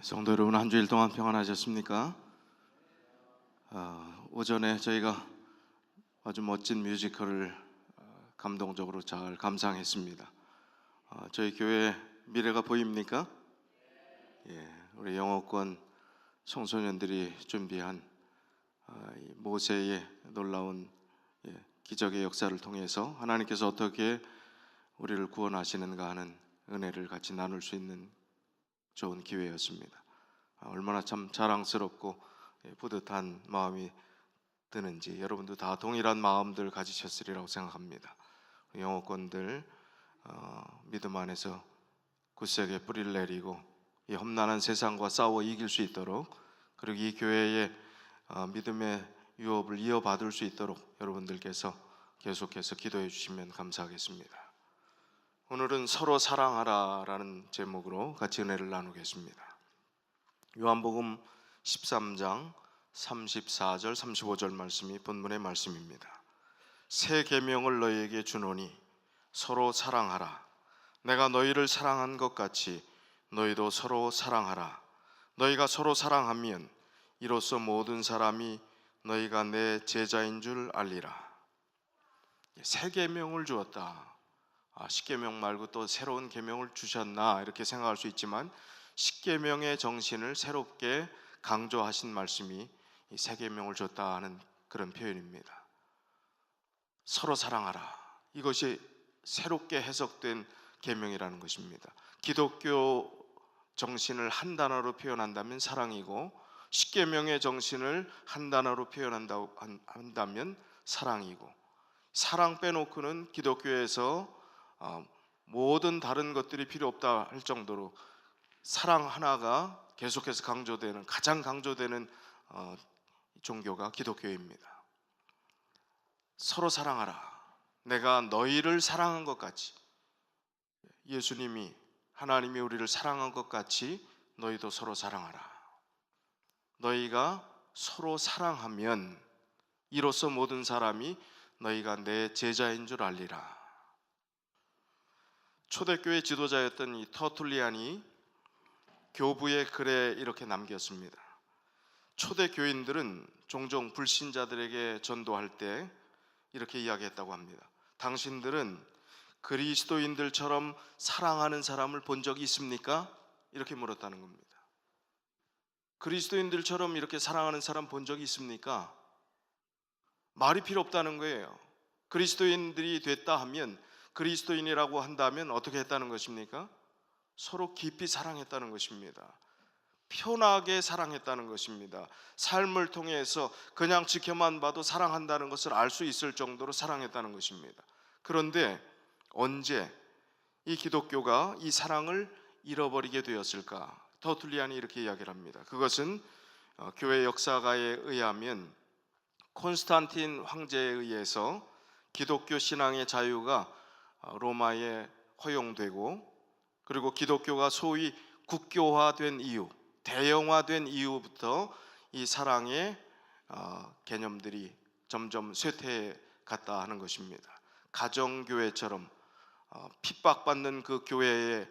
성도 여러분, 한 주일 동안 평안하셨습니까? 오전에 저희가 아주 멋진 뮤지컬을 감동적으로 잘 감상했습니다. 저희 교회 미래가 보입니까? 우리 영어권 청소년들이 준비한 이 모세의 놀라운 기적의 역사를 통해서 하나님께서 어떻게 우리를 구원하시는가 하는 은혜를 같이 나눌 수 있는 좋은 기회였습니다. 얼마나 참 자랑스럽고 뿌듯한 마음이 드는지 여러분도 다 동일한 마음들 가지셨으리라고 생각합니다. 영어권들 믿음 안에서 굳세게 뿌리를 내리고 이 험난한 세상과 싸워 이길 수 있도록, 그리고 이 교회의 믿음의 유업을 이어받을 수 있도록 여러분들께서 계속해서 기도해 주시면 감사하겠습니다. 오늘은 서로 사랑하라 라는 제목으로 같이 은혜를 나누겠습니다. 요한복음 13장 34절 35절 말씀이 본문의 말씀입니다. 새 계명을 너희에게 주노니 서로 사랑하라. 내가 너희를 사랑한 것 같이 너희도 서로 사랑하라. 너희가 서로 사랑하면 이로써 모든 사람이 너희가 내 제자인 줄 알리라. 새 계명을 주었다. 십계명 말고 또 새로운 계명을 주셨나 이렇게 생각할 수 있지만, 십계명의 정신을 새롭게 강조하신 말씀이 이 새 계명을 줬다 하는 그런 표현입니다. 서로 사랑하라, 이것이 새롭게 해석된 계명이라는 것입니다. 기독교 정신을 한 단어로 표현한다면 사랑이고, 십계명의 정신을 한 단어로 표현한다면 사랑이고, 사랑 빼놓고는 기독교에서 모든 다른 것들이 필요 없다 할 정도로 사랑 하나가 계속해서 강조되는, 가장 강조되는 종교가 기독교입니다. 서로 사랑하라. 내가 너희를 사랑한 것 같이, 예수님이, 하나님이 우리를 사랑한 것 같이 너희도 서로 사랑하라. 너희가 서로 사랑하면 이로써 모든 사람이 너희가 내 제자인 줄 알리라. 초대교회 지도자였던 이 터툴리안이 교부의 글에 이렇게 남겼습니다. 초대교인들은 종종 불신자들에게 전도할 때 이렇게 이야기했다고 합니다. 당신들은 그리스도인들처럼 사랑하는 사람을 본 적이 있습니까? 이렇게 물었다는 겁니다. 그리스도인들처럼 이렇게 사랑하는 사람 본 적이 있습니까? 말이 필요 없다는 거예요. 그리스도인들이 됐다 하면, 그리스도인이라고 한다면 어떻게 했다는 것입니까? 서로 깊이 사랑했다는 것입니다. 편하게 사랑했다는 것입니다. 삶을 통해서 그냥 지켜만 봐도 사랑한다는 것을 알 수 있을 정도로 사랑했다는 것입니다. 그런데 언제 이 기독교가 이 사랑을 잃어버리게 되었을까? 터툴리안이 이렇게 이야기를 합니다. 그것은 교회 역사가에 의하면 콘스탄틴 황제에 의해서 기독교 신앙의 자유가 로마에 허용되고, 그리고 기독교가 소위 국교화된 이후, 대형화된 이후부터 이 사랑의 개념들이 점점 쇠퇴해 갔다 하는 것입니다. 가정교회처럼 핍박받는 그 교회에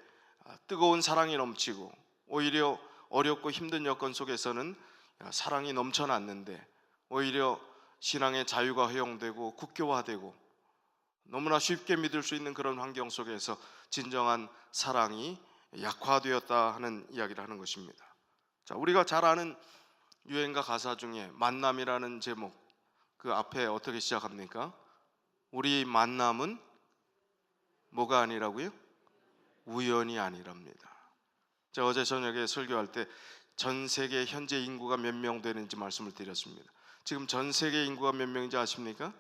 뜨거운 사랑이 넘치고, 오히려 어렵고 힘든 여건 속에서는 사랑이 넘쳐났는데 오히려 신앙의 자유가 허용되고 국교화되고 너무나 쉽게 믿을 수 있는 그런 환경 속에서 진정한 사랑이 약화되었다 하는 이야기를 하는 것입니다. 자, 우리가 잘 아는 유행가 가사 중에 만남이라는 제목, 그 앞에 어떻게 시작합니까? 우리 만남은 뭐가 아니라고요? 우연이 아니랍니다. 제가 어제 저녁에 설교할 때 전 세계 현재 인구가 몇 명 되는지 말씀을 드렸습니다. 지금 전 세계 인구가 몇 명인지 아십니까?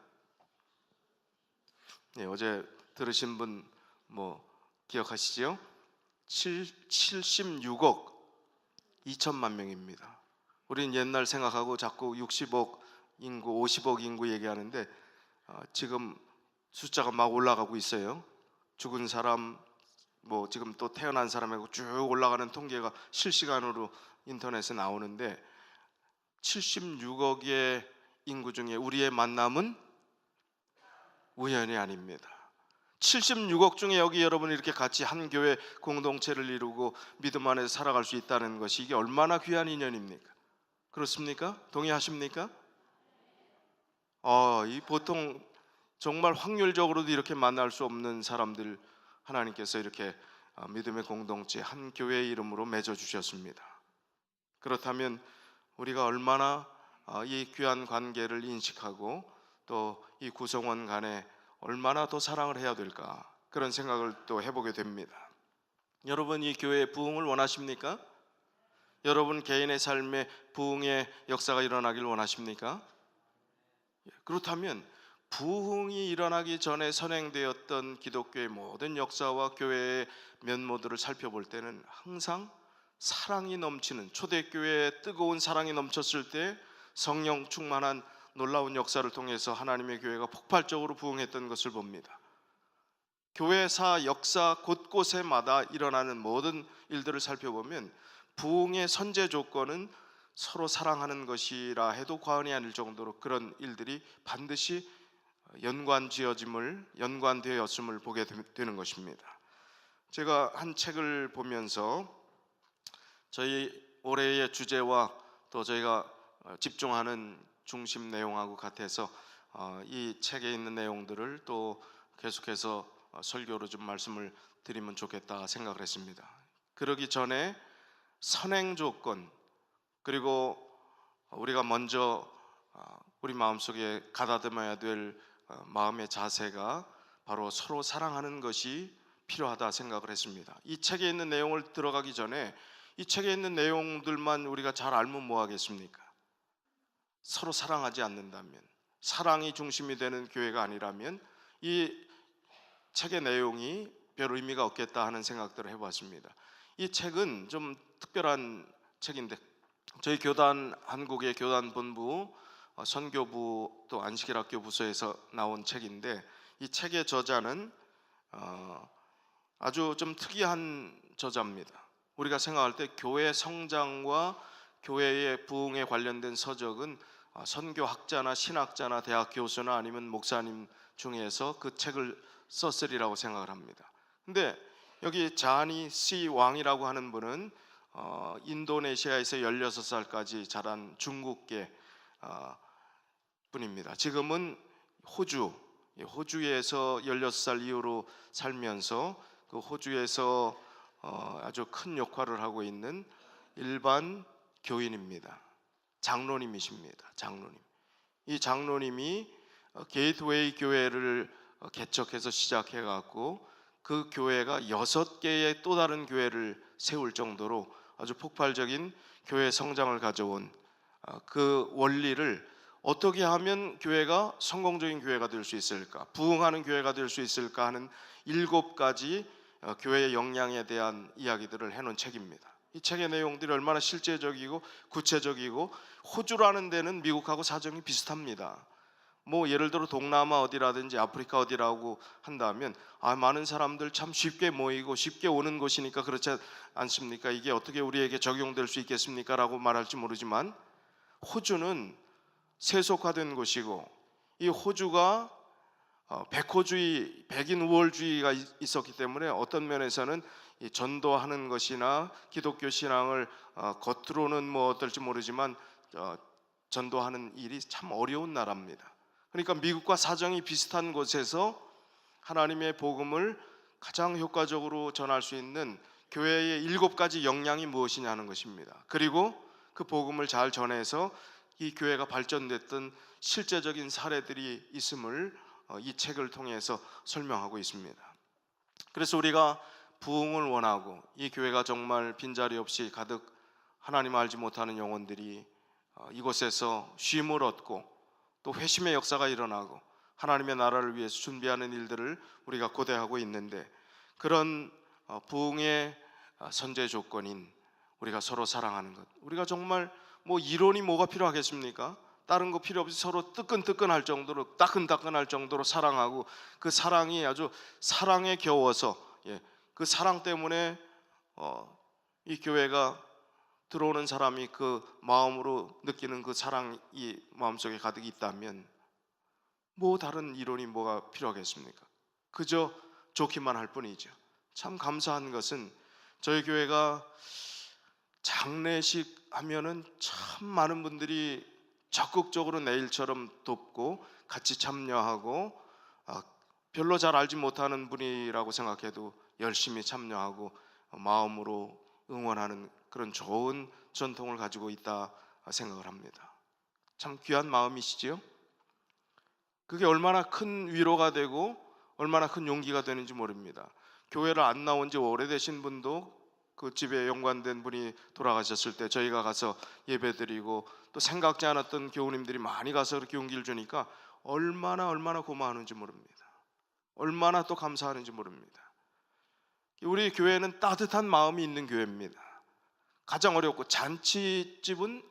네, 어제 들으신 분 기억하시죠? 76억 2천만 명입니다. 우리는 옛날 생각하고 자꾸 60억 인구, 50억 인구 얘기하는데 지금 숫자가 막 올라가고 있어요. 죽은 사람, 지금 또 태어난 사람하고 쭉 올라가는 통계가 실시간으로 인터넷에 나오는데, 76억의 인구 중에 우리의 만남은 우연이 아닙니다. 76억 중에 여기 여러분 이렇게 같이 한 교회 공동체를 이루고 믿음 안에서 살아갈 수 있다는 것이 이게 얼마나 귀한 인연입니까? 그렇습니까? 동의하십니까? 이 보통 정말 확률적으로도 이렇게 만날 수 없는 사람들 하나님께서 이렇게 믿음의 공동체 한 교회의 이름으로 맺어 주셨습니다. 그렇다면 우리가 얼마나 이 귀한 관계를 인식하고 또 이 구성원 간에 얼마나 더 사랑을 해야 될까, 그런 생각을 또 해보게 됩니다. 여러분, 이 교회의 부흥을 원하십니까? 여러분 개인의 삶에 부흥의 역사가 일어나길 원하십니까? 그렇다면 부흥이 일어나기 전에 선행되었던 기독교의 모든 역사와 교회의 면모들을 살펴볼 때는 항상 사랑이 넘치는, 초대교회에 뜨거운 사랑이 넘쳤을 때 성령 충만한 놀라운 역사를 통해서 하나님의 교회가 폭발적으로 부흥했던 것을 봅니다. 교회사 역사 곳곳에마다 일어나는 모든 일들을 살펴보면 부흥의 선제 조건은 서로 사랑하는 것이라 해도 과언이 아닐 정도로 그런 일들이 반드시 연관되었음을 보게 되는 것입니다. 제가 한 책을 보면서 저희 올해의 주제와 또 저희가 집중하는 중심 내용하고 같아서 이 책에 있는 내용들을 또 계속해서 설교로 좀 말씀을 드리면 좋겠다 생각을 했습니다. 그러기 전에 선행 조건, 그리고 우리가 먼저 우리 마음속에 가다듬어야 될 마음의 자세가 바로 서로 사랑하는 것이 필요하다 생각을 했습니다. 이 책에 있는 내용을 들어가기 전에 이 책에 있는 내용들만 우리가 잘 알면 뭐 하겠습니까? 서로 사랑하지 않는다면, 사랑이 중심이 되는 교회가 아니라면 이 책의 내용이 별 의미가 없겠다 하는 생각들을 해봤습니다. 이 책은 좀 특별한 책인데 저희 교단, 한국의 교단본부, 선교부 또 안식일학교 부서에서 나온 책인데, 이 책의 저자는 아주 좀 특이한 저자입니다. 우리가 생각할 때 교회 성장과 교회의 부흥에 관련된 서적은 선교학자나 신학자나 대학 교수나 아니면 목사님 중에서 그 책을 썼으리라고 생각을 합니다. 근데 여기 자니 씨 왕이라고 하는 분은 인도네시아에서 16살까지 자란 중국계 분입니다. 지금은 호주에서 16살 이후로 살면서 그 호주에서 아주 큰 역할을 하고 있는 일반 교인입니다. 장로님이십니다. 장로님. 이 장로님이 게이트웨이 교회를 개척해서 시작해 갖고 그 교회가 6개의 또 다른 교회를 세울 정도로 아주 폭발적인 교회 성장을 가져온 그 원리를 어떻게 하면 교회가 성공적인 교회가 될 수 있을까, 부흥하는 교회가 될 수 있을까 하는 7가지 교회의 역량에 대한 이야기들을 해놓은 책입니다. 이 책의 내용들이 얼마나 실제적이고 구체적이고, 호주라는 데는 미국하고 사정이 비슷합니다. 뭐 예를 들어 동남아 어디라든지 아프리카 어디라고 한다면 많은 사람들 참 쉽게 모이고 쉽게 오는 곳이니까 그렇지 않습니까? 이게 어떻게 우리에게 적용될 수 있겠습니까? 라고 말할지 모르지만 호주는 세속화된 곳이고, 이 호주가 백호주의, 백인 우월주의가 있었기 때문에 어떤 면에서는 이 전도하는 것이나 기독교 신앙을 겉으로는 뭐 어떨지 모르지만 전도하는 일이 참 어려운 나라입니다. 그러니까 미국과 사정이 비슷한 곳에서 하나님의 복음을 가장 효과적으로 전할 수 있는 교회의 7가지 역량이 무엇이냐는 것입니다. 그리고 그 복음을 잘 전해서 이 교회가 발전됐던 실제적인 사례들이 있음을 이 책을 통해서 설명하고 있습니다. 그래서 우리가 부흥을 원하고 이 교회가 정말 빈자리 없이 가득 하나님 알지 못하는 영혼들이 이곳에서 쉼을 얻고 또 회심의 역사가 일어나고 하나님의 나라를 위해서 준비하는 일들을 우리가 고대하고 있는데, 그런 부흥의 선제 조건인 우리가 서로 사랑하는 것, 우리가 정말 뭐 이론이 뭐가 필요하겠습니까? 다른 거 필요 없이 서로 뜨끈뜨끈할 정도로, 따끈따끈할 정도로 사랑하고, 그 사랑이 아주 사랑에 겨워서 그 사랑 때문에 이 교회가 들어오는 사람이 그 마음으로 느끼는 그 사랑이 마음속에 가득 있다면 뭐 다른 이론이 뭐가 필요하겠습니까? 그저 좋기만 할 뿐이죠. 참 감사한 것은 저희 교회가 장례식 하면은 참 많은 분들이 적극적으로 내 일처럼 돕고 같이 참여하고, 별로 잘 알지 못하는 분이라고 생각해도 열심히 참여하고 마음으로 응원하는 그런 좋은 전통을 가지고 있다 생각을 합니다. 참 귀한 마음이시지요? 그게 얼마나 큰 위로가 되고 얼마나 큰 용기가 되는지 모릅니다. 교회를 안 나온 지 오래되신 분도 그 집에 연관된 분이 돌아가셨을 때 저희가 가서 예배드리고, 또 생각지 않았던 교우님들이 많이 가서 그렇게 용기를 주니까 얼마나 고마워하는지 모릅니다. 얼마나 또 감사하는지 모릅니다. 우리 교회는 따뜻한 마음이 있는 교회입니다. 가장 어렵고, 잔치집은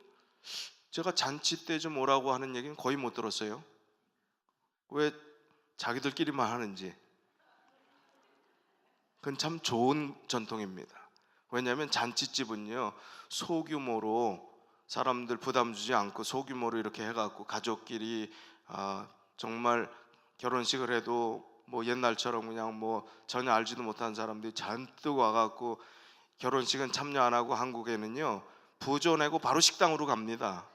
제가 잔치 때 좀 오라고 하는 얘기는 거의 못 들었어요. 왜 자기들끼리만 하는지. 그건 참 좋은 전통입니다. 왜냐하면 잔치집은요, 소규모로 사람들 부담 주지 않고 소규모로 이렇게 해갖고 가족끼리 정말 결혼식을 해도 뭐 옛날처럼 그냥 뭐 전혀 알지도 못한 사람들이 잔뜩 와갖고, 결혼식은 참여 안 하고 한국에는요 부조 내고 바로 식당으로 갑니다.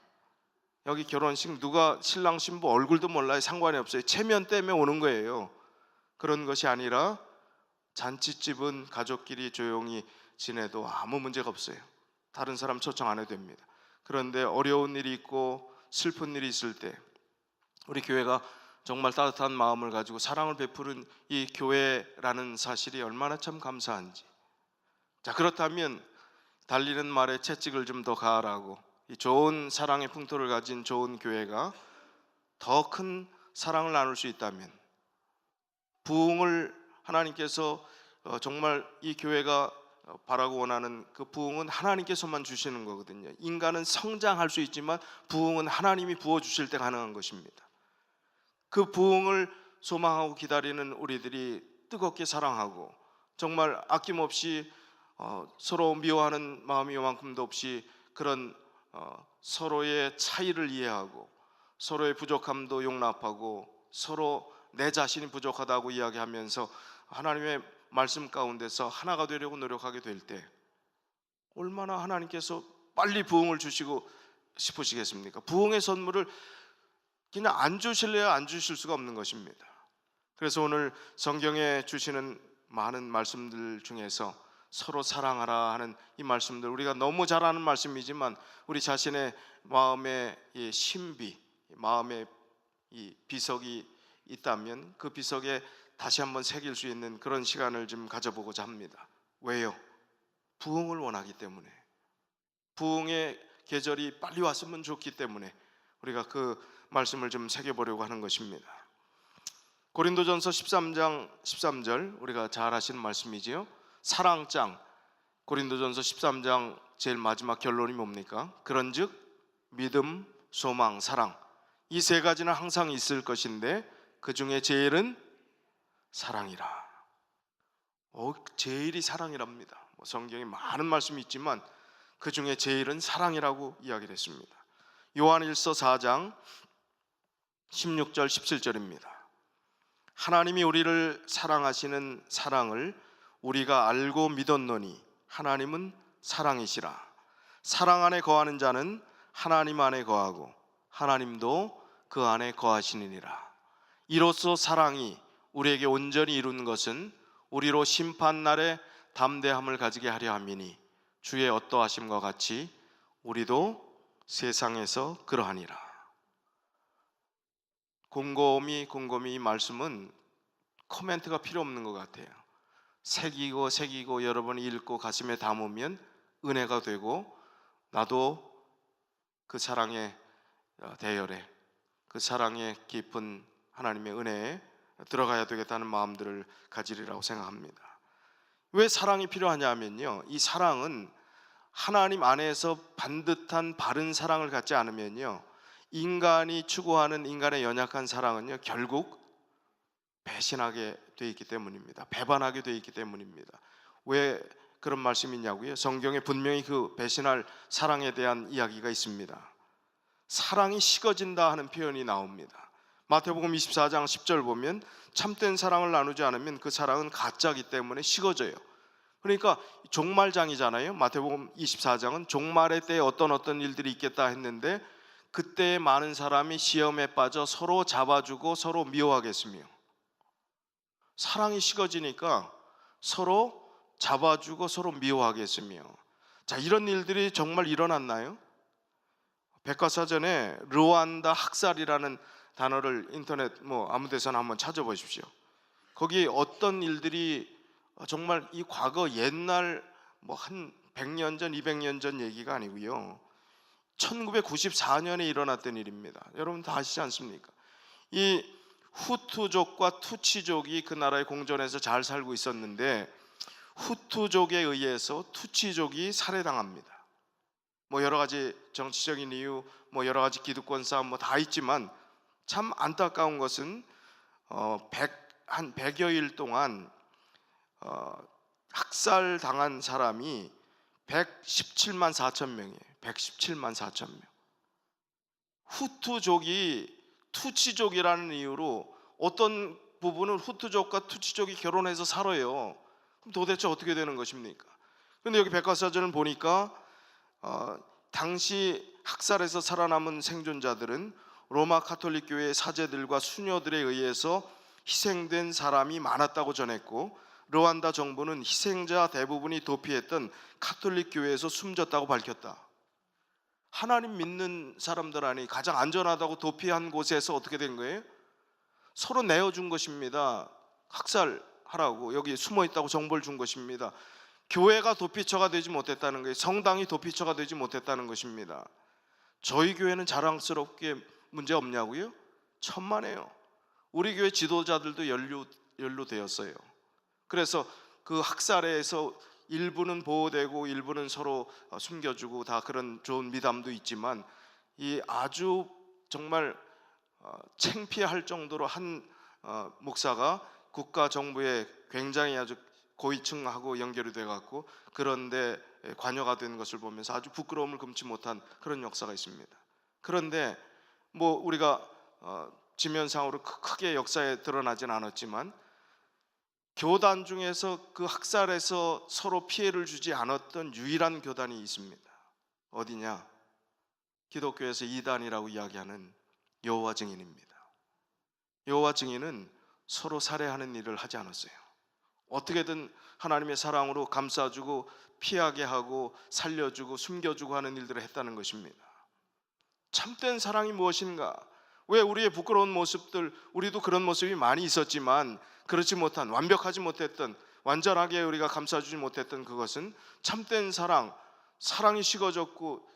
여기 결혼식 누가 신랑 신부 얼굴도 몰라요. 상관이 없어요. 체면 때문에 오는 거예요. 그런 것이 아니라 잔치집은 가족끼리 조용히 지내도 아무 문제가 없어요. 다른 사람 초청 안 해도 됩니다. 그런데 어려운 일이 있고 슬픈 일이 있을 때 우리 교회가 정말 따뜻한 마음을 가지고 사랑을 베푸는 이 교회라는 사실이 얼마나 참 감사한지. 자, 그렇다면 달리는 말에 채찍을 좀 더 가하라고, 이 좋은 사랑의 풍토를 가진 좋은 교회가 더 큰 사랑을 나눌 수 있다면, 부흥을 하나님께서 정말 이 교회가 바라고 원하는 그 부흥은 하나님께서만 주시는 거거든요. 인간은 성장할 수 있지만 부흥은 하나님이 부어주실 때 가능한 것입니다. 그 부흥을 소망하고 기다리는 우리들이 뜨겁게 사랑하고, 정말 아낌없이 서로 미워하는 마음이 요만큼도 없이 그런 서로의 차이를 이해하고 서로의 부족함도 용납하고 서로 내 자신이 부족하다고 이야기하면서 하나님의 말씀 가운데서 하나가 되려고 노력하게 될 때 얼마나 하나님께서 빨리 부흥을 주시고 싶으시겠습니까? 부흥의 선물을 그냥 안 주실래야 안 주실 수가 없는 것입니다. 그래서 오늘 성경에 주시는 많은 말씀들 중에서 서로 사랑하라 하는 이 말씀들, 우리가 너무 잘 아는 말씀이지만 우리 자신의 마음의 이 신비, 마음의 이 비석이 있다면 그 비석에 다시 한번 새길 수 있는 그런 시간을 좀 가져보고자 합니다. 왜요? 부흥을 원하기 때문에, 부흥의 계절이 빨리 왔으면 좋기 때문에 우리가 그 말씀을 좀 새겨보려고 하는 것입니다. 고린도전서 13장 13절, 우리가 잘 아시는 말씀이지요. 사랑장, 고린도전서 13장 제일 마지막 결론이 뭡니까? 그런즉 믿음, 소망, 사랑, 이 세 가지는 항상 있을 것인데 그 중에 제일은 사랑이라. 제일이 사랑이랍니다. 성경에 많은 말씀이 있지만 그 중에 제일은 사랑이라고 이야기를 했습니다. 요한일서 4장 16절 17절입니다. 하나님이 우리를 사랑하시는 사랑을 우리가 알고 믿었노니 하나님은 사랑이시라. 사랑 안에 거하는 자는 하나님 안에 거하고 하나님도 그 안에 거하시느니라. 이로써 사랑이 우리에게 온전히 이루는 것은 우리로 심판날에 담대함을 가지게 하려 함이니 주의 어떠하심과 같이 우리도 세상에서 그러하니라. 곰곰이 이 말씀은 코멘트가 필요 없는 것 같아요. 새기고 여러 번 읽고 가슴에 담으면 은혜가 되고, 나도 그 사랑의 대열에, 그 사랑의 깊은 하나님의 은혜에 들어가야 되겠다는 마음들을 가지리라고 생각합니다. 왜 사랑이 필요하냐 하면요, 이 사랑은 하나님 안에서 반듯한 바른 사랑을 갖지 않으면요, 인간이 추구하는 인간의 연약한 사랑은요 결국 배신하게 돼 있기 때문입니다. 배반하게 돼 있기 때문입니다. 왜 그런 말씀이 있냐고요? 성경에 분명히 그 배신할 사랑에 대한 이야기가 있습니다. 사랑이 식어진다 하는 표현이 나옵니다. 마태복음 24장 10절 보면 참된 사랑을 나누지 않으면 그 사랑은 가짜이기 때문에 식어져요. 그러니까 종말장이잖아요. 마태복음 24장은 종말의 때에 어떤 일들이 있겠다 했는데 그때 많은 사람이 시험에 빠져 서로 잡아주고 서로 미워하겠으며, 사랑이 식어지니까 서로 잡아주고 서로 미워하겠으며. 자, 이런 일들이 정말 일어났나요? 백과사전에 르완다 학살이라는 단어를 인터넷 아무 데서나 한번 찾아보십시오. 거기 어떤 일들이 정말 이 과거 옛날 한 100년 전, 200년 전 얘기가 아니고요. 1994년에 일어났던 일입니다. 여러분 다 아시지 않습니까? 이 후투족과 투치족이 그 나라의 공존에서 잘 살고 있었는데 후투족에 의해서 투치족이 살해당합니다. 여러 가지 정치적인 이유, 여러 가지 기득권 싸움 다 있지만 참 안타까운 것은 한 100여일 동안 학살당한 사람이 117만 4천 명이에요. 117만 4천 명. 후투족이 투치족이라는 이유로 어떤 부분은 후투족과 투치족이 결혼해서 살아요. 그럼 도대체 어떻게 되는 것입니까? 그런데 여기 백과사전을 보니까 당시 학살에서 살아남은 생존자들은 로마 가톨릭 교회의 사제들과 수녀들에 의해서 희생된 사람이 많았다고 전했고, 르완다 정부는 희생자 대부분이 도피했던 가톨릭 교회에서 숨졌다고 밝혔다. 하나님 믿는 사람들 안에 가장 안전하다고 도피한 곳에서 어떻게 된 거예요? 서로 내어준 것입니다. 학살하라고 여기 숨어있다고 정보를 준 것입니다. 교회가 도피처가 되지 못했다는 거예요. 성당이 도피처가 되지 못했다는 것입니다. 저희 교회는 자랑스럽게 문제 없냐고요? 천만에요. 우리 교회 지도자들도 연루되었어요. 그래서 그 학살에서 일부는 보호되고 일부는 서로 숨겨주고 다 그런 좋은 미담도 있지만, 이 아주 정말 창피할 정도로 한 목사가 국가 정부에 굉장히 아주 고위층하고 연결이 돼 갖고 그런데 관여가 된 것을 보면서 아주 부끄러움을 금치 못한 그런 역사가 있습니다. 그런데 우리가 지면상으로 크게 역사에 드러나진 않았지만 교단 중에서 그 학살에서 서로 피해를 주지 않았던 유일한 교단이 있습니다. 어디냐? 기독교에서 이단이라고 이야기하는 여호와 증인입니다. 여호와 증인은 서로 살해하는 일을 하지 않았어요. 어떻게든 하나님의 사랑으로 감싸주고 피하게 하고 살려주고 숨겨주고 하는 일들을 했다는 것입니다. 참된 사랑이 무엇인가? 왜 우리의 부끄러운 모습들, 우리도 그런 모습이 많이 있었지만 그렇지 못한, 완벽하지 못했던, 완전하게 우리가 감싸주지 못했던 그것은 참된 사랑이 식어졌고,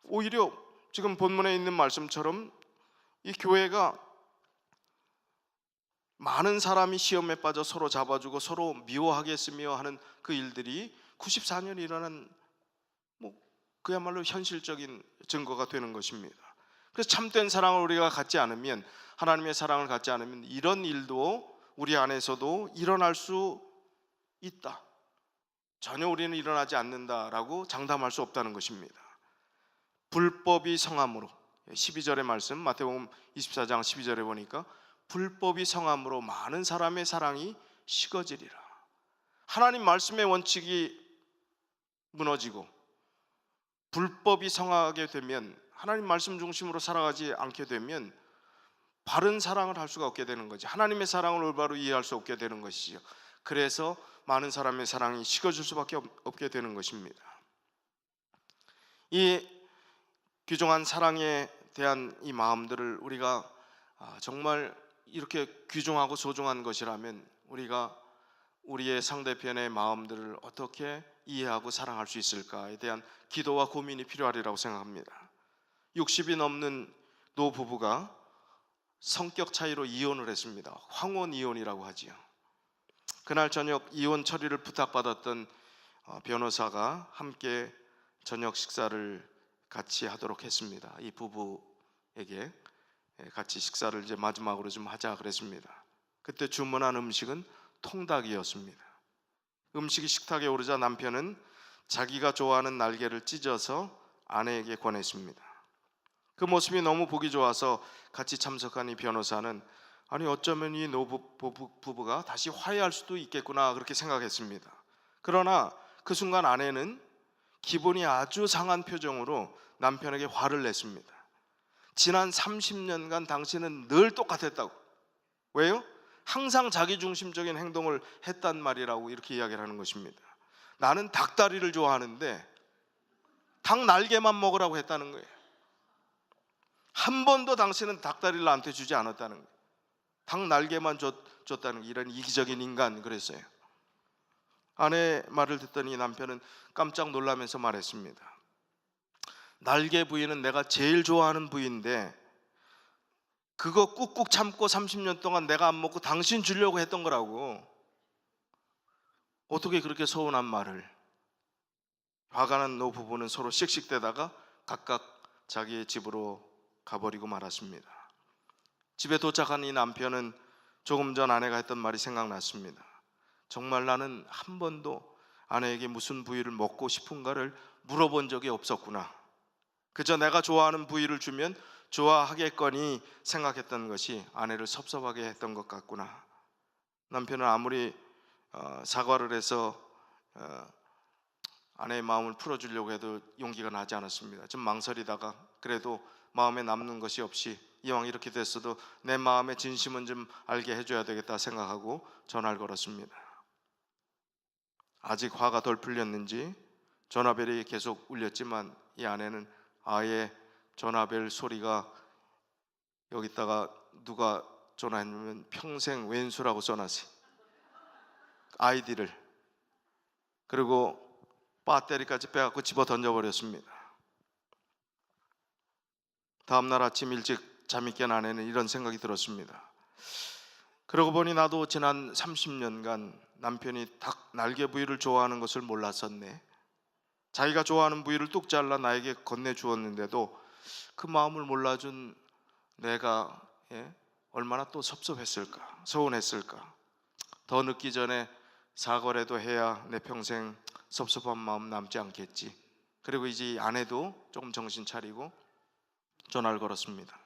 오히려 지금 본문에 있는 말씀처럼 이 교회가 많은 사람이 시험에 빠져 서로 잡아주고 서로 미워하게 했으며 하는 그 일들이 94년에 일어난 그야말로 현실적인 증거가 되는 것입니다. 그래서 참된 사랑을 우리가 갖지 않으면, 하나님의 사랑을 갖지 않으면 이런 일도 우리 안에서도 일어날 수 있다, 전혀 우리는 일어나지 않는다라고 장담할 수 없다는 것입니다. 불법이 성함으로, 12절의 말씀, 마태복음 24장 12절에 보니까 불법이 성함으로 많은 사람의 사랑이 식어지리라. 하나님 말씀의 원칙이 무너지고 불법이 성하게 되면, 하나님 말씀 중심으로 살아가지 않게 되면 바른 사랑을 할 수가 없게 되는 거지. 하나님의 사랑을 올바로 이해할 수 없게 되는 것이죠. 그래서 많은 사람의 사랑이 식어질 수밖에 없게 되는 것입니다. 이 귀중한 사랑에 대한 이 마음들을 우리가 정말 이렇게 귀중하고 소중한 것이라면 우리가 우리의 상대편의 마음들을 어떻게 이해하고 사랑할 수 있을까에 대한 기도와 고민이 필요하리라고 생각합니다. 60이 넘는 노부부가 성격 차이로 이혼을 했습니다. 황혼 이혼이라고 하지요. 그날 저녁 이혼 처리를 부탁받았던 변호사가 함께 저녁 식사를 같이 하도록 했습니다. 이 부부에게 같이 식사를 이제 마지막으로 좀 하자 그랬습니다. 그때 주문한 음식은 통닭이었습니다. 음식이 식탁에 오르자 남편은 자기가 좋아하는 날개를 찢어서 아내에게 권했습니다. 그 모습이 너무 보기 좋아서 같이 참석한 이 변호사는 아니 어쩌면 이 부부가 다시 화해할 수도 있겠구나 그렇게 생각했습니다. 그러나 그 순간 아내는 기분이 아주 상한 표정으로 남편에게 화를 냈습니다. 지난 30년간 당신은 늘 똑같았다고. 왜요? 항상 자기중심적인 행동을 했단 말이라고 이렇게 이야기를 하는 것입니다. 나는 닭다리를 좋아하는데 닭 날개만 먹으라고 했다는 거예요. 한 번도 당신은 닭다리를 나한테 주지 않았다는 거예요. 닭 날개만 줬다는 이런 이기적인 인간 그랬어요. 아내의 말을 듣더니 남편은 깜짝 놀라면서 말했습니다. 날개 부위는 내가 제일 좋아하는 부위인데 그거 꾹꾹 참고 30년 동안 내가 안 먹고 당신 주려고 했던 거라고. 어떻게 그렇게 서운한 말을. 화가 난 노부부는 서로 씩씩대다가 각각 자기의 집으로 가버리고 말았습니다. 집에 도착한 이 남편은 조금 전 아내가 했던 말이 생각났습니다. 정말 나는 한 번도 아내에게 무슨 부위를 먹고 싶은가를 물어본 적이 없었구나. 그저 내가 좋아하는 부위를 주면 좋아하겠거니 생각했던 것이 아내를 섭섭하게 했던 것 같구나. 남편은 아무리 사과를 해서 아내의 마음을 풀어주려고 해도 용기가 나지 않았습니다. 좀 망설이다가 그래도 마음에 남는 것이 없이 이왕 이렇게 됐어도 내 마음의 진심은 좀 알게 해줘야 되겠다 생각하고 전화를 걸었습니다. 아직 화가 덜 풀렸는지 전화벨이 계속 울렸지만 이 아내는 아예 전화벨 소리가 여기다가 누가 전화했냐면 평생 왼수라고 써놨어요. 아이디를. 그리고 배터리까지 빼갖고 집어 던져버렸습니다. 다음날 아침 일찍 잠이 깬 아내는 이런 생각이 들었습니다. 그러고 보니 나도 지난 30년간 남편이 닭 날개 부위를 좋아하는 것을 몰랐었네. 자기가 좋아하는 부위를 뚝 잘라 나에게 건네주었는데도 그 마음을 몰라준 내가 얼마나 또 섭섭했을까, 서운했을까. 더 늦기 전에 사과라도 해야 내 평생 섭섭한 마음 남지 않겠지. 그리고 이제 아내도 조금 정신 차리고 전화를 걸었습니다.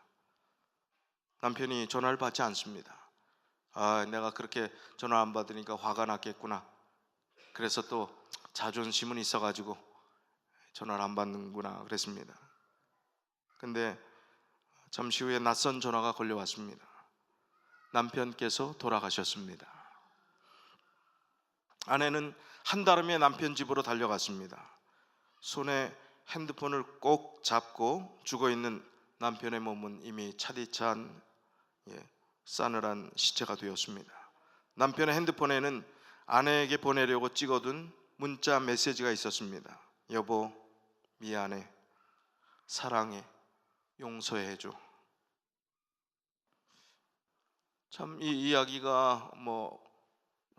남편이 전화를 받지 않습니다. 내가 그렇게 전화 안 받으니까 화가 났겠구나. 그래서 또 자존심은 있어가지고 전화를 안 받는구나 그랬습니다. 근데 잠시 후에 낯선 전화가 걸려왔습니다. 남편께서 돌아가셨습니다. 아내는 한달음에 남편 집으로 달려갔습니다. 손에 핸드폰을 꼭 잡고 죽어있는 남편의 몸은 이미 차디찬 싸늘한 시체가 되었습니다. 남편의 핸드폰에는 아내에게 보내려고 찍어둔 문자 메시지가 있었습니다. 여보, 미안해, 사랑해, 용서해줘. 참 이 이야기가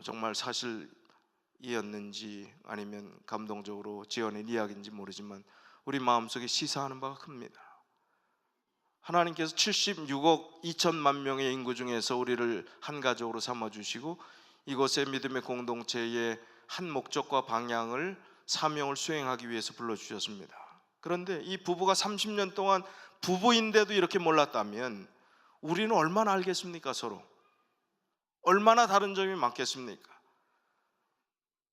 정말 사실이었는지 아니면 감동적으로 지어낸 이야기인지 모르지만 우리 마음속에 시사하는 바가 큽니다. 하나님께서 76억 2천만 명의 인구 중에서 우리를 한 가족으로 삼아주시고 이곳의 믿음의 공동체의 한 목적과 방향을 사명을 수행하기 위해서 불러주셨습니다. 그런데 이 부부가 30년 동안 부부인데도 이렇게 몰랐다면 우리는 얼마나 알겠습니까? 서로 얼마나 다른 점이 많겠습니까?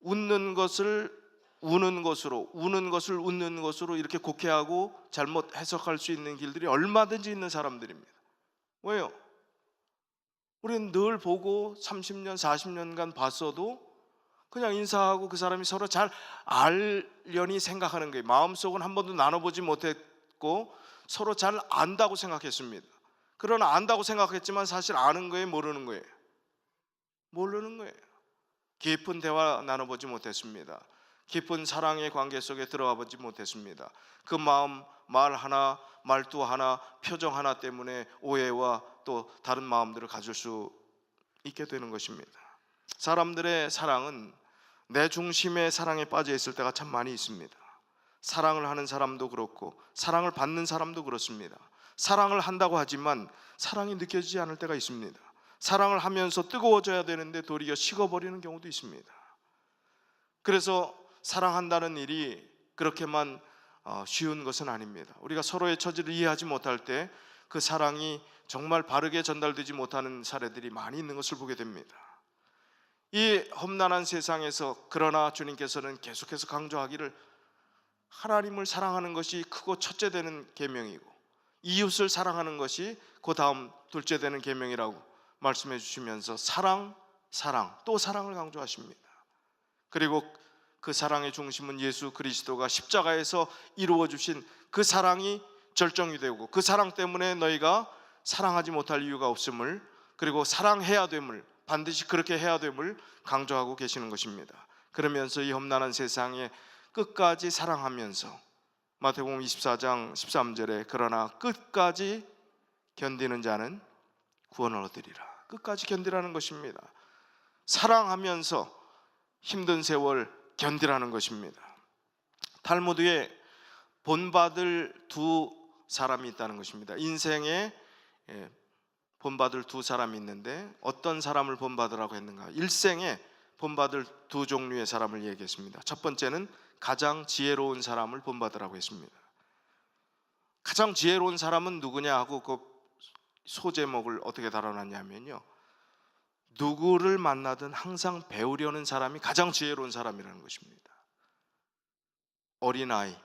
웃는 것을 우는 것으로, 우는 것을 웃는 것으로 이렇게 곡해하고 잘못 해석할 수 있는 길들이 얼마든지 있는 사람들입니다. 왜요? 우리는 늘 보고 30년, 40년간 봤어도 그냥 인사하고 그 사람이 서로 잘 알려니 생각하는 거예요. 마음속은 한 번도 나눠보지 못했고 서로 잘 안다고 생각했습니다. 그러나 안다고 생각했지만 사실 아는 거예요? 모르는 거예요? 모르는 거예요. 깊은 대화 나눠보지 못했습니다. 깊은 사랑의 관계 속에 들어가 보지 못했습니다. 그 마음, 말 하나, 말투 하나, 표정 하나 때문에 오해와 또 다른 마음들을 가질 수 있게 되는 것입니다. 사람들의 사랑은 내 중심의 사랑에 빠져 있을 때가 참 많이 있습니다. 사랑을 하는 사람도 그렇고 사랑을 받는 사람도 그렇습니다. 사랑을 한다고 하지만 사랑이 느껴지지 않을 때가 있습니다. 사랑을 하면서 뜨거워져야 되는데 도리어 식어버리는 경우도 있습니다. 그래서 사랑한다는 일이 그렇게만 쉬운 것은 아닙니다. 우리가 서로의 처지를 이해하지 못할 때 그 사랑이 정말 바르게 전달되지 못하는 사례들이 많이 있는 것을 보게 됩니다. 이 험난한 세상에서 그러나 주님께서는 계속해서 강조하기를 하나님을 사랑하는 것이 크고 첫째 되는 계명이고 이웃을 사랑하는 것이 그 다음 둘째 되는 계명이라고 말씀해 주시면서 사랑, 또 사랑을 강조하십니다. 그리고 그 사랑의 중심은 예수 그리스도가 십자가에서 이루어 주신 그 사랑이 절정이 되고 그 사랑 때문에 너희가 사랑하지 못할 이유가 없음을, 그리고 사랑해야 됨을, 반드시 그렇게 해야 됨을 강조하고 계시는 것입니다. 그러면서 이 험난한 세상에 끝까지 사랑하면서 마태복음 24장 13절에 그러나 끝까지 견디는 자는 구원을 얻으리라. 끝까지 견디라는 것입니다. 사랑하면서 힘든 세월 견디라는 것입니다. 탈무드에 본받을 두 사람이 있다는 것입니다. 인생에 본받을 두 사람이 있는데 어떤 사람을 본받으라고 했는가? 일생에 본받을 두 종류의 사람을 얘기했습니다. 첫 번째는 가장 지혜로운 사람을 본받으라고 했습니다. 가장 지혜로운 사람은 누구냐 하고 그 소제목을 어떻게 달아놨냐면요, 누구를 만나든 항상 배우려는 사람이 가장 지혜로운 사람이라는 것입니다. 어린아이,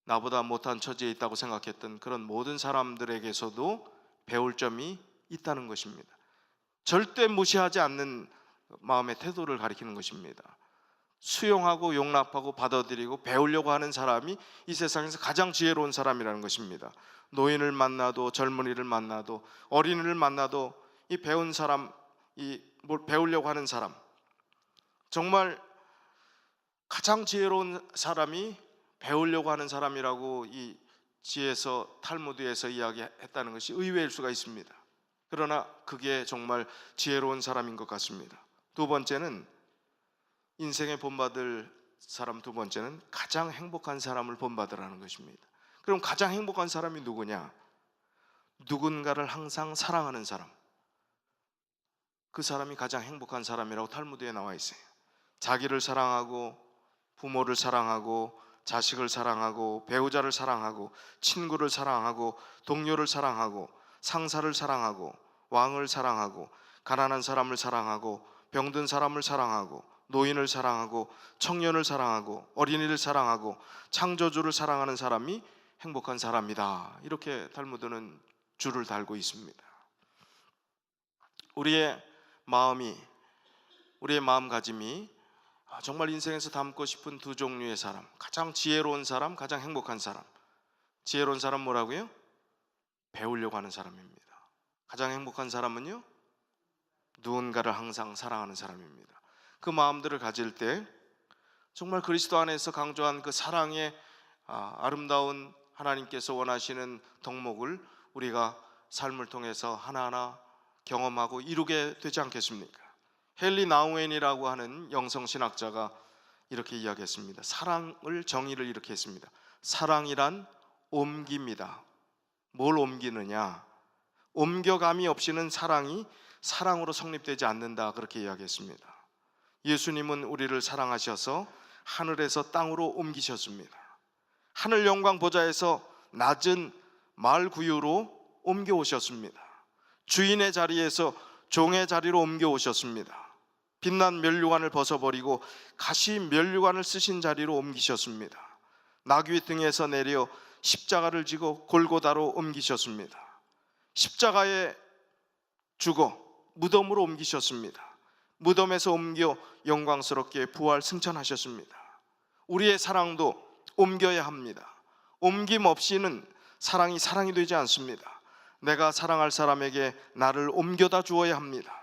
나보다 못한 처지에 있다고 생각했던 그런 모든 사람들에게서도 배울 점이 있다는 것입니다. 절대 무시하지 않는 마음의 태도를 가리키는 것입니다. 수용하고 용납하고 받아들이고 배우려고 하는 사람이 이 세상에서 가장 지혜로운 사람이라는 것입니다. 노인을 만나도 젊은이를 만나도 어린이를 만나도 이 배운 사람, 이 뭘 배우려고 하는 사람, 정말 가장 지혜로운 사람이 배우려고 하는 사람이라고 이 지에서 탈무드에서 이야기했다는 것이 의외일 수가 있습니다. 그러나 그게 정말 지혜로운 사람인 것 같습니다. 두 번째는 인생에 본받을 사람, 두 번째는 가장 행복한 사람을 본받으라는 것입니다. 그럼 가장 행복한 사람이 누구냐? 누군가를 항상 사랑하는 사람, 그 사람이 가장 행복한 사람이라고 탈무드에 나와 있어요. 자기를 사랑하고 부모를 사랑하고 자식을 사랑하고 배우자를 사랑하고 친구를 사랑하고 동료를 사랑하고 상사를 사랑하고 왕을 사랑하고 가난한 사람을 사랑하고 병든 사람을 사랑하고 노인을 사랑하고 청년을 사랑하고 어린이를 사랑하고 창조주를 사랑하는 사람이 행복한 사람이다. 이렇게 탈무드는 줄을 달고 있습니다. 우리의 마음가짐이 정말 인생에서 담고 싶은 두 종류의 사람, 가장 지혜로운 사람, 가장 행복한 사람. 지혜로운 사람 뭐라고요? 배우려고 하는 사람입니다. 가장 행복한 사람은요? 누군가를 항상 사랑하는 사람입니다. 그 마음들을 가질 때 정말 그리스도 안에서 강조한 그 사랑의 아름다운 하나님께서 원하시는 덕목을 우리가 삶을 통해서 하나하나 경험하고 이루게 되지 않겠습니까? 헨리 나우엔이라고 하는 영성신학자가 이렇게 이야기했습니다. 정의를 이렇게 했습니다. 사랑이란 옮깁니다. 뭘 옮기느냐? 옮겨감이 없이는 사랑이 사랑으로 성립되지 않는다. 그렇게 이야기했습니다. 예수님은 우리를 사랑하셔서 하늘에서 땅으로 옮기셨습니다. 하늘 영광 보좌에서 낮은 마을 구유로 옮겨오셨습니다. 주인의 자리에서 종의 자리로 옮겨오셨습니다. 빛난 면류관을 벗어버리고 가시 면류관을 쓰신 자리로 옮기셨습니다. 나귀 등에서 내려 십자가를 지고 골고다로 옮기셨습니다. 십자가에 죽어 무덤으로 옮기셨습니다. 무덤에서 옮겨 영광스럽게 부활 승천하셨습니다. 우리의 사랑도 옮겨야 합니다. 옮김 없이는 사랑이 되지 않습니다. 내가 사랑할 사람에게 나를 옮겨다 주어야 합니다.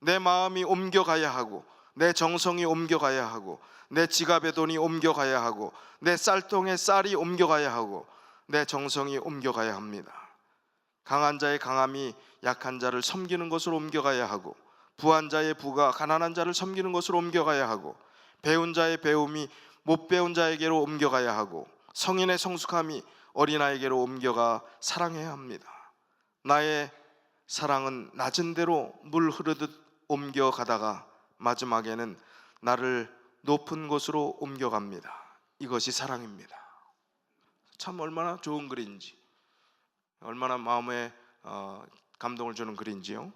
내 마음이 옮겨가야 하고 내 정성이 옮겨가야 하고 내 지갑의 돈이 옮겨가야 하고 내 쌀통에 쌀이 옮겨가야 하고 내 정성이 옮겨가야 합니다. 강한 자의 강함이 약한 자를 섬기는 것으로 옮겨가야 하고 부한 자의 부가 가난한 자를 섬기는 것으로 옮겨가야 하고 배운 자의 배움이 못 배운 자에게로 옮겨가야 하고 성인의 성숙함이 어린아이에게로 옮겨가 사랑해야 합니다. 나의 사랑은 낮은 대로 물 흐르듯 옮겨가다가 마지막에는 나를 높은 곳으로 옮겨갑니다. 이것이 사랑입니다. 참 얼마나 좋은 글인지, 얼마나 마음에 감동을 주는 글인지요.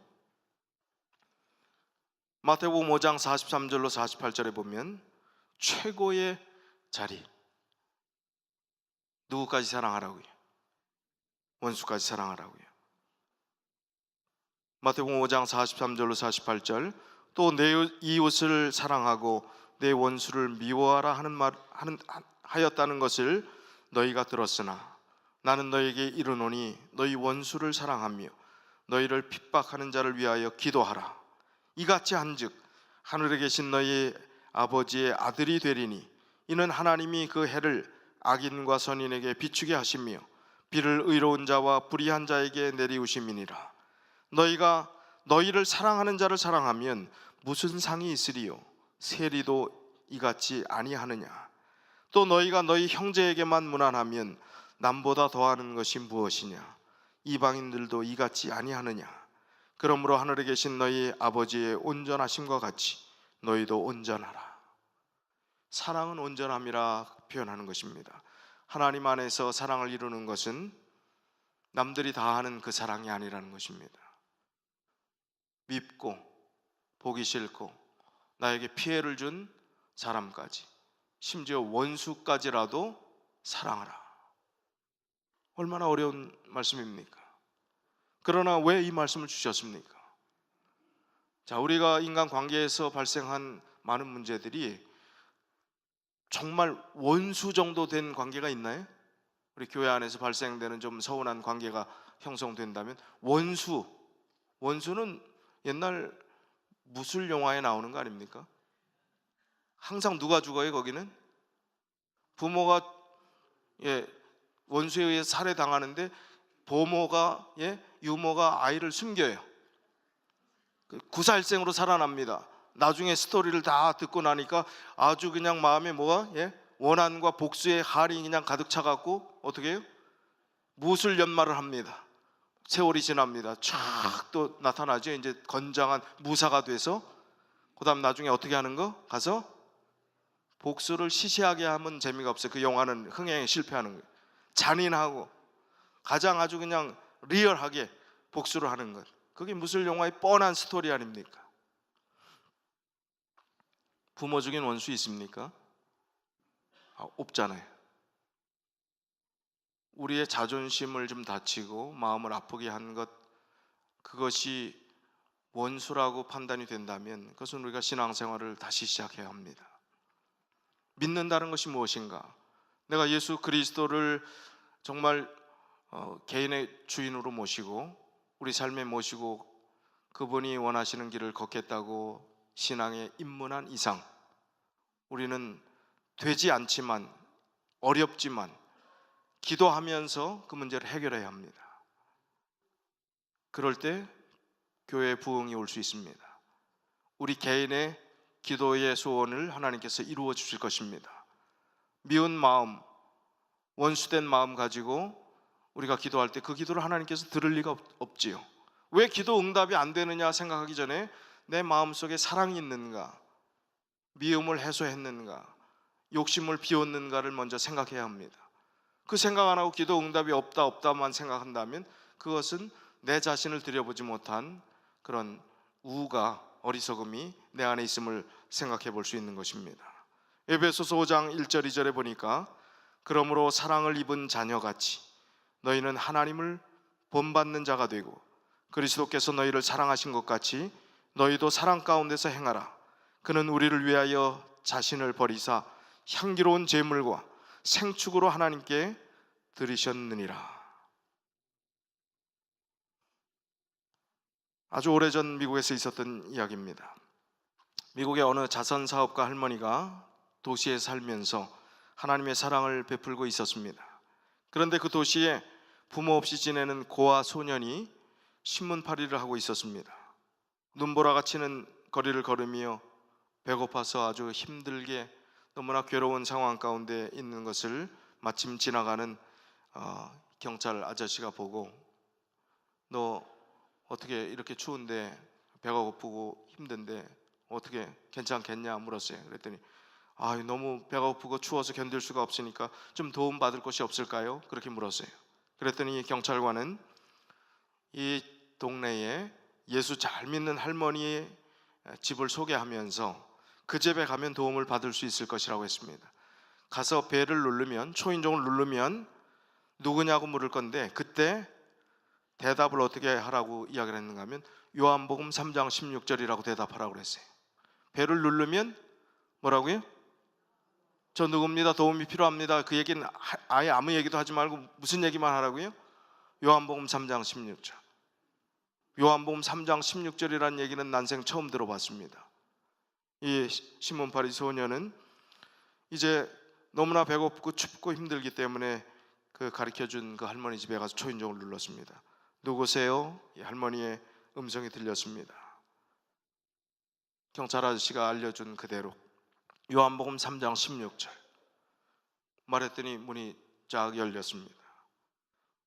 마태복음 5장 43절로 48절에 보면 최고의 자리, 누구까지 사랑하라고요? 원수까지 사랑하라고요. 마태복음 5장 43절로 48절, 또 내 이웃을 사랑하고 내 원수를 미워하라 하였다는 것을 너희가 들었으나 나는 너희에게 이르노니 너희 원수를 사랑하며 너희를 핍박하는 자를 위하여 기도하라. 이같이 한즉 하늘에 계신 너희 아버지의 아들이 되리니 이는 하나님이 그 해를 악인과 선인에게 비추게 하시며 비를 의로운 자와 불의한 자에게 내리우심이니라. 너희가 너희를 사랑하는 자를 사랑하면 무슨 상이 있으리요? 세리도 이같이 아니하느냐? 또 너희가 너희 형제에게만 무난하면 남보다 더하는 것이 무엇이냐? 이방인들도 이같이 아니하느냐? 그러므로 하늘에 계신 너희 아버지의 온전하심과 같이 너희도 온전하라. 사랑은 온전함이라 표현하는 것입니다. 하나님 안에서 사랑을 이루는 것은 남들이 다 하는 그 사랑이 아니라는 것입니다. 밉고 보기 싫고 나에게 피해를 준 사람까지, 심지어 원수까지라도 사랑하라. 얼마나 어려운 말씀입니까? 그러나 왜 이 말씀을 주셨습니까? 자, 우리가 인간관계에서 발생한 많은 문제들이 정말 원수 정도 된 관계가 있나요? 우리 교회 안에서 발생되는 좀 서운한 관계가 형성된다면 원수는 옛날 무술 영화에 나오는 거 아닙니까? 항상 누가 죽어요? 거기는 부모가 원수에 의해 살해당하는데 유모가 아이를 숨겨요. 구살생으로 살아납니다. 나중에 스토리를 다 듣고 나니까 아주 그냥 마음에 원한과 복수의 할이 그냥 가득 차갖고 어떻게 해요? 무술 연마를 합니다. 세월이 지납니다. 촥 또 나타나죠. 이제 건장한 무사가 돼서 그 다음 나중에 어떻게 하는 거? 가서 복수를 시시하게 하면 재미가 없어요. 그 영화는 흥행에 실패하는 거예요. 잔인하고 가장 아주 그냥 리얼하게 복수를 하는 것, 그게 무술 영화의 뻔한 스토리 아닙니까? 부모 중엔 원수 있습니까? 없잖아요. 우리의 자존심을 좀 다치고 마음을 아프게 한 것, 그것이 원수라고 판단이 된다면 그것은 우리가 신앙생활을 다시 시작해야 합니다. 믿는다는 것이 무엇인가? 내가 예수 그리스도를 정말 개인의 주인으로 모시고 우리 삶에 모시고 그분이 원하시는 길을 걷겠다고 신앙에 입문한 이상 우리는 되지 않지만, 어렵지만 기도하면서 그 문제를 해결해야 합니다. 그럴 때 교회의 부흥이 올 수 있습니다. 우리 개인의 기도의 소원을 하나님께서 이루어 주실 것입니다. 미운 마음, 원수된 마음 가지고 우리가 기도할 때 그 기도를 하나님께서 들을 리가 없지요. 왜 기도 응답이 안 되느냐 생각하기 전에 내 마음속에 사랑이 있는가, 미움을 해소했는가, 욕심을 비웠는가를 먼저 생각해야 합니다. 그 생각 안 하고 기도 응답이 없다만 생각한다면 그것은 내 자신을 들여보지 못한 그런 우가, 어리석음이 내 안에 있음을 생각해 볼 수 있는 것입니다. 에베소서 5장 1절 2절에 보니까 그러므로 사랑을 입은 자녀같이 너희는 하나님을 본받는 자가 되고 그리스도께서 너희를 사랑하신 것 같이 너희도 사랑 가운데서 행하라. 그는 우리를 위하여 자신을 버리사 향기로운 제물과 생축으로 하나님께 드리셨느니라. 아주 오래전 미국에서 있었던 이야기입니다. 미국의 어느 자선사업가 할머니가 도시에 살면서 하나님의 사랑을 베풀고 있었습니다. 그런데 그 도시에 부모 없이 지내는 고아 소년이 신문팔이를 하고 있었습니다. 눈보라가 치는 거리를 걸으며 배고파서 아주 힘들게 너무나 괴로운 상황 가운데 있는 것을 마침 지나가는 경찰 아저씨가 보고, 너 어떻게 이렇게 추운데 배가 고프고 힘든데 어떻게 괜찮겠냐 물었어요. 그랬더니 너무 배가 고프고 추워서 견딜 수가 없으니까 좀 도움 받을 곳이 없을까요? 그렇게 물었어요. 그랬더니 경찰관은 이 동네에 예수 잘 믿는 할머니의 집을 소개하면서 그 집에 가면 도움을 받을 수 있을 것이라고 했습니다. 가서 배를 누르면, 초인종을 누르면 누구냐고 물을 건데, 그때 대답을 어떻게 하라고 이야기를 했는가 하면 요한복음 3장 16절이라고 대답하라고 그랬어요. 배를 누르면 뭐라고요? 저 누굽니다, 도움이 필요합니다. 그 얘기는 아예 아무 얘기도 하지 말고 무슨 얘기만 하라고요? 요한복음 3장 16절. 요한복음 3장 16절이라는 얘기는 난생 처음 들어봤습니다. 이 시몬 바리 소녀는 이제 너무나 배고프고 춥고 힘들기 때문에 그 가르쳐준 그 할머니 집에 가서 초인종을 눌렀습니다. 누구세요? 이 할머니의 음성이 들렸습니다. 경찰 아저씨가 알려준 그대로 요한복음 3장 16절 말했더니 문이 쫙 열렸습니다.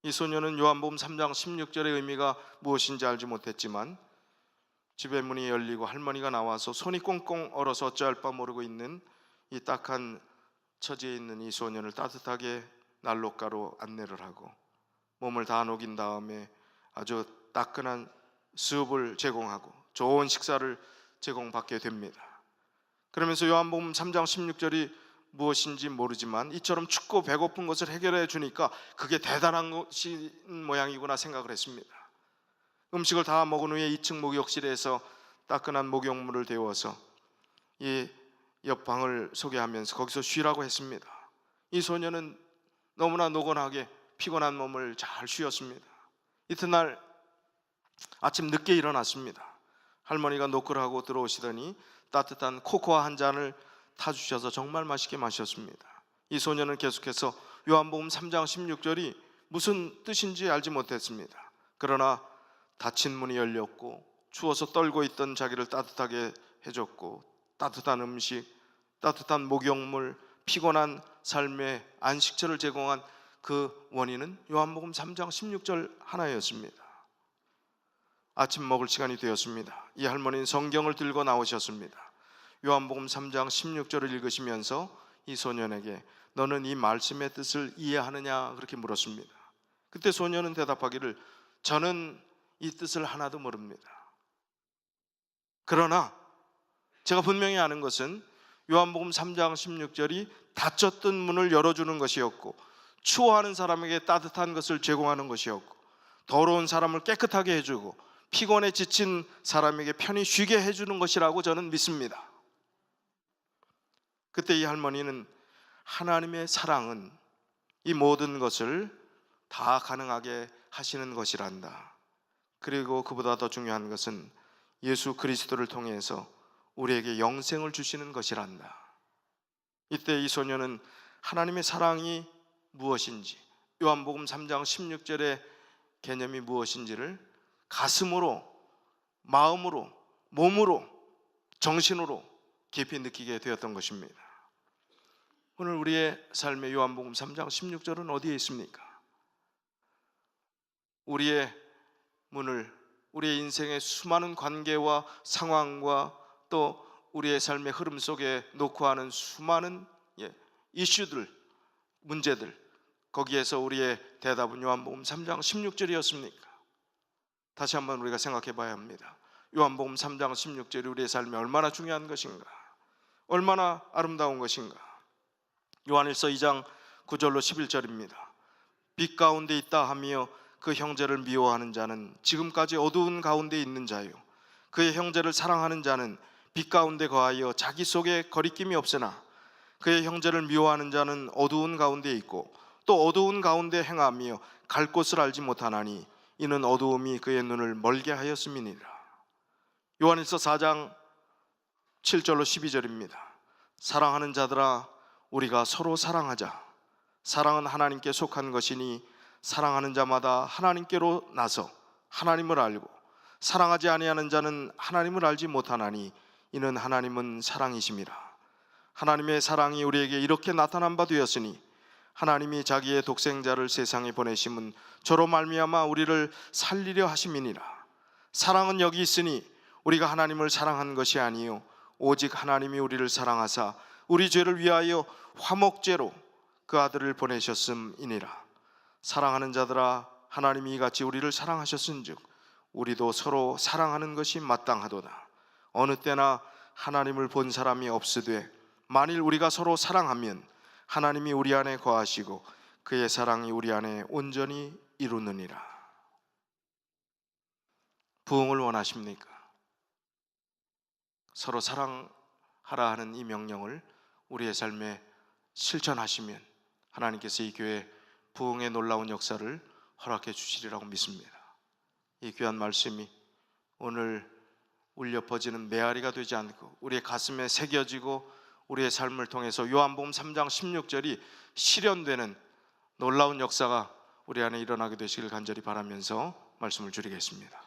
이 소녀는 요한복음 3장 16절의 의미가 무엇인지 알지 못했지만 집의 문이 열리고 할머니가 나와서 손이 꽁꽁 얼어서 어찌할 바 모르고 있는 이 딱한 처지에 있는 이 소년을 따뜻하게 난로가로 안내를 하고 몸을 다 녹인 다음에 아주 따끈한 수업을 제공하고 좋은 식사를 제공받게 됩니다. 그러면서 요한복음 3장 16절이 무엇인지 모르지만 이처럼 춥고 배고픈 것을 해결해 주니까 그게 대단한 것인 모양이구나 생각을 했습니다. 음식을 다 먹은 후에 2층 목욕실에서 따끈한 목욕물을 데워서 이 옆방을 소개하면서 거기서 쉬라고 했습니다. 이 소녀는 너무나 노곤하게 피곤한 몸을 잘 쉬었습니다. 이튿날 아침 늦게 일어났습니다. 할머니가 노크를 하고 들어오시더니 따뜻한 코코아 한 잔을 타주셔서 정말 맛있게 마셨습니다. 이 소녀는 계속해서 요한복음 3장 16절이 무슨 뜻인지 알지 못했습니다. 그러나 닫힌 문이 열렸고 추워서 떨고 있던 자기를 따뜻하게 해줬고 따뜻한 음식, 따뜻한 목욕물, 피곤한 삶의 안식처를 제공한 그 원인은 요한복음 3장 16절 하나였습니다. 아침 먹을 시간이 되었습니다. 이 할머니는 성경을 들고 나오셨습니다. 요한복음 3장 16절을 읽으시면서 이 소년에게 너는 이 말씀의 뜻을 이해하느냐 그렇게 물었습니다. 그때 소년은 대답하기를 저는 이 뜻을 하나도 모릅니다. 그러나 제가 분명히 아는 것은 요한복음 3장 16절이 닫혔던 문을 열어주는 것이었고 추워하는 사람에게 따뜻한 것을 제공하는 것이었고 더러운 사람을 깨끗하게 해주고 피곤에 지친 사람에게 편히 쉬게 해주는 것이라고 저는 믿습니다. 그때 이 할머니는 하나님의 사랑은 이 모든 것을 다 가능하게 하시는 것이란다. 그리고 그보다 더 중요한 것은 예수 그리스도를 통해서 우리에게 영생을 주시는 것이란다. 이때 이 소녀는 하나님의 사랑이 무엇인지, 요한복음 3장 16절의 개념이 무엇인지를 가슴으로, 마음으로, 몸으로, 정신으로 깊이 느끼게 되었던 것입니다. 오늘 우리의 삶의 요한복음 3장 16절은 어디에 있습니까? 우리의 문을, 우리의 인생의 수많은 관계와 상황과 또 우리의 삶의 흐름 속에 놓고 하는 수많은 이슈들, 문제들, 거기에서 우리의 대답은 요한복음 3장 16절이었습니까? 다시 한번 우리가 생각해 봐야 합니다. 요한복음 3장 16절이 우리의 삶에 얼마나 중요한 것인가, 얼마나 아름다운 것인가. 요한일서 2장 9절로 11절입니다. 빛 가운데 있다 하며 그 형제를 미워하는 자는 지금까지 어두운 가운데 있는 자요, 그의 형제를 사랑하는 자는 빛 가운데 거하여 자기 속에 거리낌이 없으나 그의 형제를 미워하는 자는 어두운 가운데 있고 또 어두운 가운데 행하며 갈 곳을 알지 못하나니 이는 어두움이 그의 눈을 멀게 하였음이니라. 요한일서 4장 7절로 12절입니다. 사랑하는 자들아 우리가 서로 사랑하자. 사랑은 하나님께 속한 것이니 사랑하는 자마다 하나님께로 나서 하나님을 알고 사랑하지 아니하는 자는 하나님을 알지 못하나니 이는 하나님은 사랑이심이라. 하나님의 사랑이 우리에게 이렇게 나타난 바 되었으니 하나님이 자기의 독생자를 세상에 보내심은 저로 말미암아 우리를 살리려 하심이니라. 사랑은 여기 있으니 우리가 하나님을 사랑한 것이 아니요 오직 하나님이 우리를 사랑하사 우리 죄를 위하여 화목제로 그 아들을 보내셨음이니라. 사랑하는 자들아, 하나님이 이같이 우리를 사랑하셨은즉 우리도 서로 사랑하는 것이 마땅하도다. 어느 때나 하나님을 본 사람이 없으되 만일 우리가 서로 사랑하면 하나님이 우리 안에 거하시고 그의 사랑이 우리 안에 온전히 이루느니라. 부흥을 원하십니까? 서로 사랑하라 하는 이 명령을 우리의 삶에 실천하시면 하나님께서 이 교회 부흥의 놀라운 역사를 허락해 주시리라고 믿습니다. 이 귀한 말씀이 오늘 울려 퍼지는 메아리가 되지 않고 우리의 가슴에 새겨지고 우리의 삶을 통해서 요한복음 3장 16절이 실현되는 놀라운 역사가 우리 안에 일어나게 되시길 간절히 바라면서 말씀을 줄이겠습니다.